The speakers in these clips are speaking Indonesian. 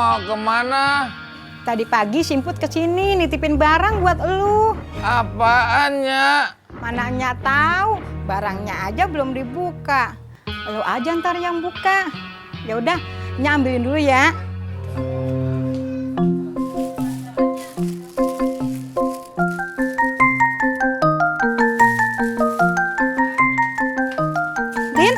mau kemana? Tadi pagi Simput kesini nitipin barang buat elu. Apaan, Nyak? Mana Nyak tahu, barangnya aja belum dibuka. Elu aja ntar yang buka. Ya udah, Nyak ambilin dulu ya. Din,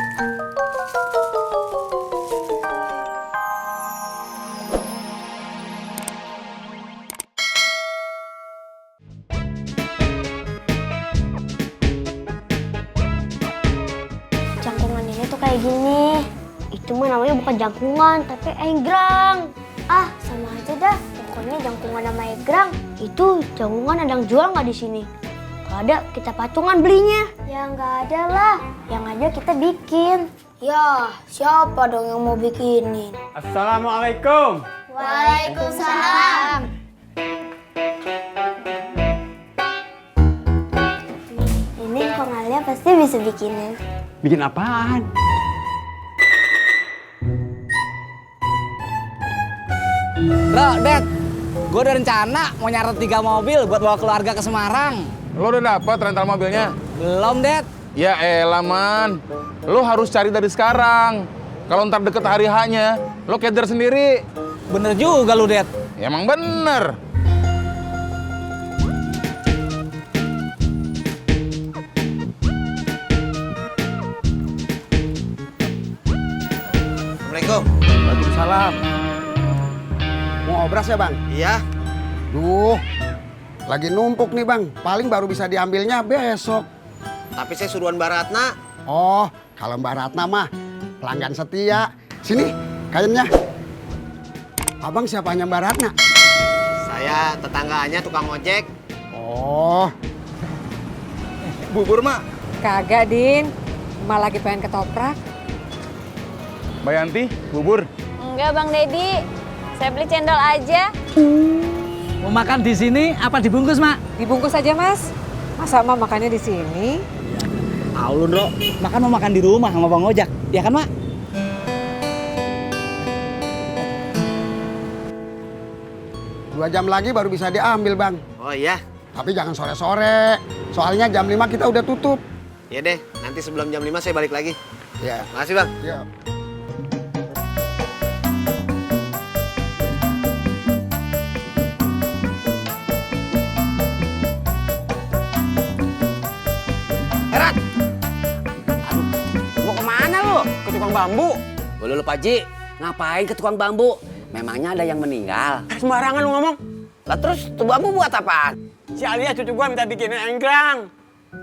Jangkungan ini tuh kayak gini. Itu mah namanya bukan jangkungan, tapi enggrang. Ah, sama aja dah. Pokoknya jangkungan sama enggrang. Itu jangkungan ada yang jual nggak di sini? Kalau ada, kita patungan belinya. Ya nggak ada lah. Yang ada kita bikin. Ya, siapa dong yang mau bikinin? Assalamualaikum. Waalaikumsalam. Ini Kong Alia pasti bisa bikinin. Bikin apaan? Bro, Dad, gue udah rencana mau nyaret 3 mobil buat bawa keluarga ke Semarang. Lo udah dapet rental mobilnya? Belum, Dad. Ya elah, Man. Lo harus cari dari sekarang. Kalau ntar deket hari H-nya, lo keder sendiri. Bener juga lu, Dad. Ya, emang bener. Assalamualaikum. Waalaikumsalam. Mau obras ya, Bang? Iya. Duh, lagi numpuk nih, Bang. Paling baru bisa diambilnya besok. Tapi saya suruhan Mbak Ratna. Oh, kalau Mbak Ratna mah pelanggan setia. Sini, kainnya. Abang siapanya Mbak Ratna? Saya tetangganya tukang ojek. Oh, Bubur, Mak. Kagak, Din. Malah lagi pengen ketoprak. Mbak Yanti, bubur. Enggak, Bang Dedi. Saya beli cendol aja. Mau makan di sini apa dibungkus, Mak? Dibungkus aja, Mas. Masa Mak makannya di sini? Tahu lu, Bro. Makan mau makan di rumah sama Bang Ojak. Ya kan, Mak? dua jam lagi baru bisa diambil, Bang. Oh iya. Tapi jangan sore-sore. Soalnya jam 5 kita udah tutup. Ya deh, nanti sebelum jam 5 saya balik lagi. Ya. Makasih, Bang. Ya. Erat. Mau kemana lu? Ke tukang bambu. Boleh lu, Pak Ji. Ngapain ke tukang bambu? Memangnya ada yang meninggal? Sembarangan lu ngomong. Lah terus tuh bambu buat apa? Si Alia cucu gua minta bikinin enggrang.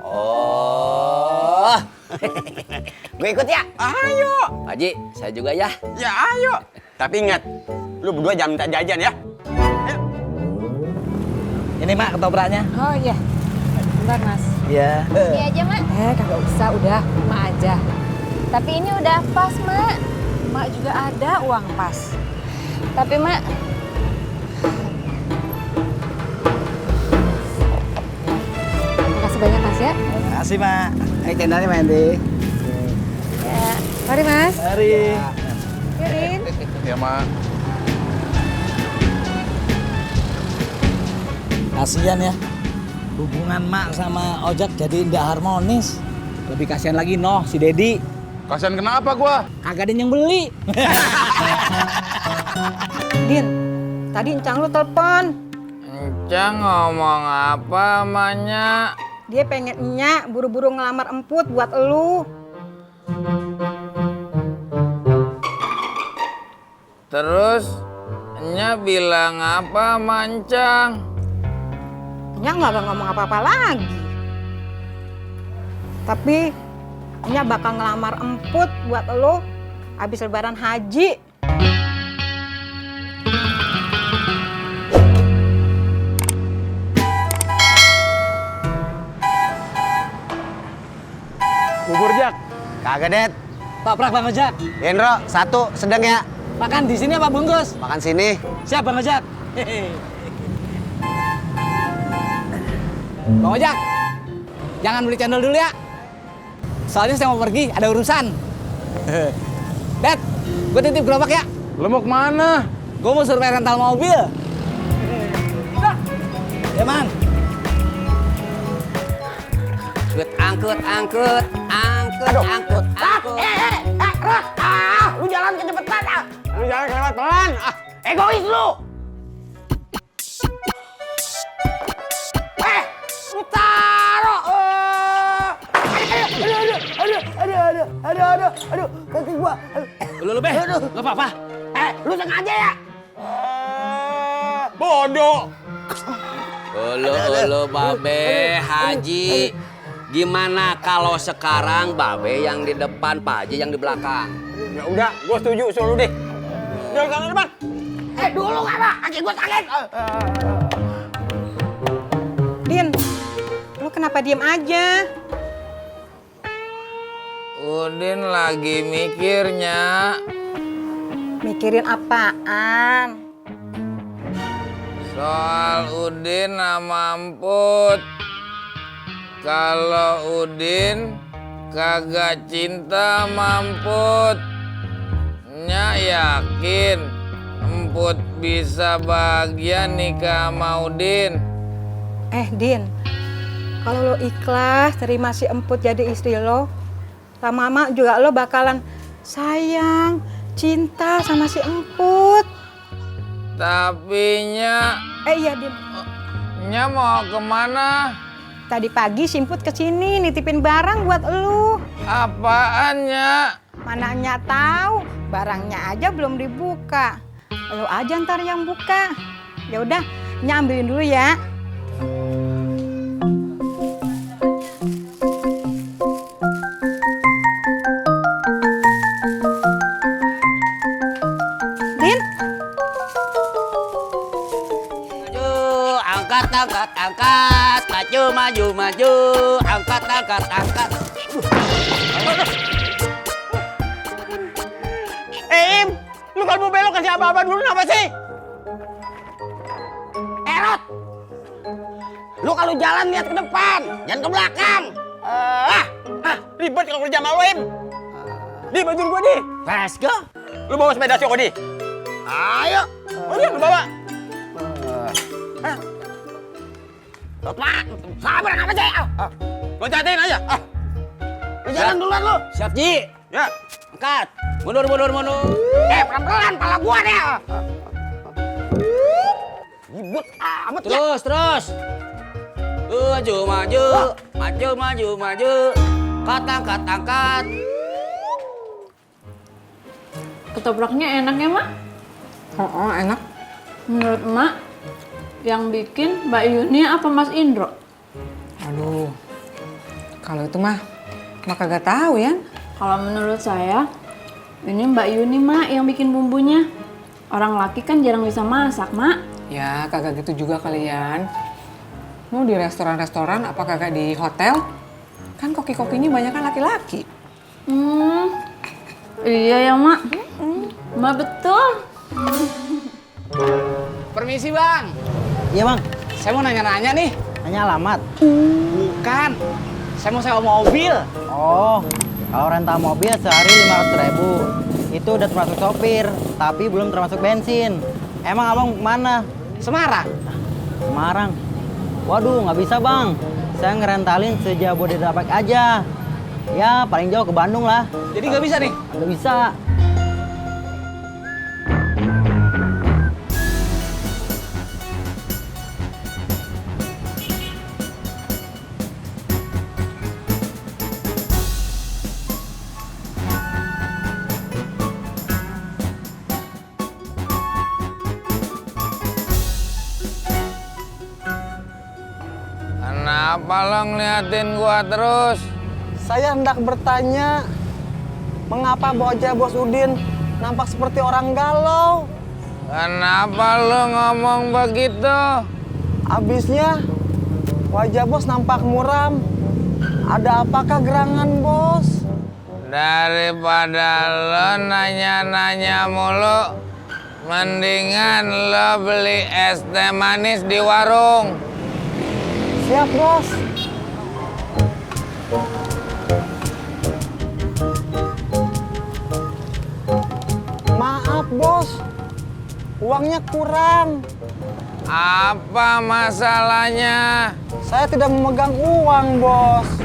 Oh. Gue ikut ya? Ayo. Pak Ji, saya juga ya. Ya ayo. Tapi ingat, lu berdua jangan minta jajan ya. Ini, Mak, ketopraknya. Oh iya. Bentar, Mas. Iya. Ini aja, Mak. Kagak usah, udah. Mak aja. Tapi ini udah pas, Mak. Mak juga ada uang pas. Tapi, Mak, Makasih banyak, Mas ya. Makasih, Mak. Ini cendolnya, Mbak Yanti. ya, Mari, Mas. Mari. Yuk, Din. Ya, Mak. Kasian ya. Hubungan Mak sama Ojak jadi ndak harmonis. Lebih kasihan lagi si Dedi. Kasian kenapa gua? Kagak ada yang beli. Din, tadi encang lu telepon. Encang ngomong apa amanya? Dia pengen Nyak buru-buru ngelamar emput buat elu. Terus Nya bilang apa, Mancang? Nyak nggak ngomong apa-apa lagi. Tapi Nyak bakal ngelamar emput buat elu habis lebaran haji. Bubur, Jak. Kagak, Det. Toprak, Bang Ojak. Hendro, satu sedang ya. Makan di sini apa bungkus? Makan sini. Siap, Bang Ojak. Bang Ojak, jangan beli cendol dulu ya. Soalnya saya mau pergi, ada urusan. Dad, gue titip gerobak ya. Lo mau kemana? Gue mau survei rental mobil. Ya, Man. Angkut. Rod. Lu jalan kecepetan. Lu jalan kelewat pelan. Egois lu. Lu taruh. Aduh, kaki gua. Lu Be, nggak apa-apa. Lu sengaja ya? Bodoh. Ulu Babe Haji. Gimana kalau sekarang Babe yang di depan, Pak Haji yang di belakang? Ya udah, gua setuju suruh deh. Jalan ke depan. Dulu apa? Kaki gua sakit. Din, lu kenapa diem aja? Udin lagi mikirnya. Mikirin apaan? Soal Udin sama Emput. Kalau Udin kagak cinta sama Emput, Nya yakin Emput bisa bahagia nikah sama Udin. Din, kalau lo ikhlas terima si Emput jadi istri lo, lama-lama juga lo bakalan sayang, cinta sama si Emput. Tapi Iya, Din. Nya mau kemana? Tadi pagi si Emput kesini nitipin barang buat elu. Apaan, Nya? Mana Nya tahu, barangnya aja belum dibuka. Lo aja ntar yang buka. Ya udah, Nya ambilin dulu ya. Din, Angkat. Maju. Angkat. Im, lu kalau mau belok kasih abang dulu apa sih? Rod. Lu kalau jalan lihat ke depan, jangan ke belakang. Ribet kalau kerja sama lu, Im. Di bantuin gua, Di. Let's go. Lu bawa sepeda Syoko, Di. Ayo. Iya, lu bawa. Pak, sabar apa sih? Loncatin aja. Lu jalan duluan lu. Siap, Ji. Ya. Angkat. Mundur. Pelan-pelan pala gua deh. Ribut amat ya. Terus. Maju. Angkat. Ketopraknya enak ya, Mak? Oh, enak. Menurut Emak, yang bikin Mbak Yuni apa Mas Indro? Aduh, kalau itu mah kagak tahu ya. Kalau menurut saya, ini Mbak Yuni, Mak, yang bikin bumbunya. Orang laki kan jarang bisa masak, Mak. Ya, kagak gitu juga kalian. Mau di restoran-restoran apa kagak di hotel? Kan koki-kokinya banyak kan laki-laki. Iya ya, Mak. Mak betul. Permisi, Bang. Iya, Bang. Saya mau nanya-nanya nih. Nanya alamat. Bukan. Saya mau sewa mobil. Oh, kalau rental mobil sehari 500.000. Itu udah termasuk sopir, tapi belum termasuk bensin. Emang abang mana? Semarang. Semarang. Waduh, nggak bisa, Bang. Saya ngerentalin sejabodetabek aja. Ya, paling jauh ke Bandung lah. Jadi nggak bisa nih? Nggak bisa. Kenapa lo ngeliatin gua terus? Saya hendak bertanya, mengapa wajah Bos Udin nampak seperti orang galau? Kenapa lo ngomong begitu? Abisnya, wajah Bos nampak muram. Ada apakah gerangan, Bos? Daripada lo nanya-nanya mulu, mendingan lo beli es teh manis di warung. Siap, Bos. Maaf, Bos. Uangnya kurang. Apa masalahnya? Saya tidak memegang uang, Bos.